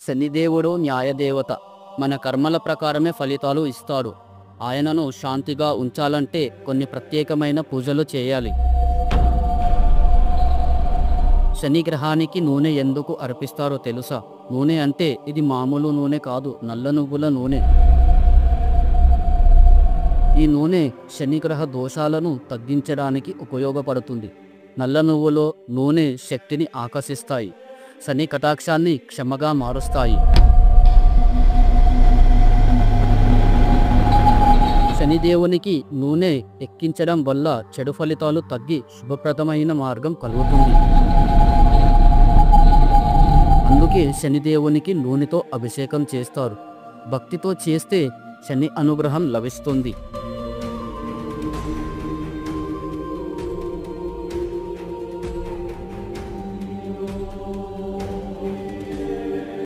శనిదేవుడు న్యాయదేవత. మన కర్మల ప్రకారమే ఫలితాలు ఇస్తాడు. ఆయనను శాంతిగా ఉంచాలంటే కొన్ని ప్రత్యేకమైన పూజలు చేయాలి. శని గ్రహానికి నూనె ఎందుకు అర్పిస్తారో తెలుసా? నూనె అంటే ఇది మామూలు నూనె కాదు, నల్ల నువ్వుల నూనె. ఈ నూనె శనిగ్రహ దోషాలను తగ్గించడానికి ఉపయోగపడుతుంది. నల్ల నువ్వులో నూనె శక్తిని ఆకర్షిస్తాయి, శని కటాక్షాన్ని క్షమగా మారుస్తాయి. శనిదేవునికి నూనె ఎక్కించడం వల్ల చెడు ఫలితాలు తగ్గి శుభప్రదమైన మార్గం కలుగుతుంది. అందుకే శనిదేవునికి నూనెతో అభిషేకం చేస్తారు. భక్తితో చేస్తే శని అనుగ్రహం లభిస్తుంది.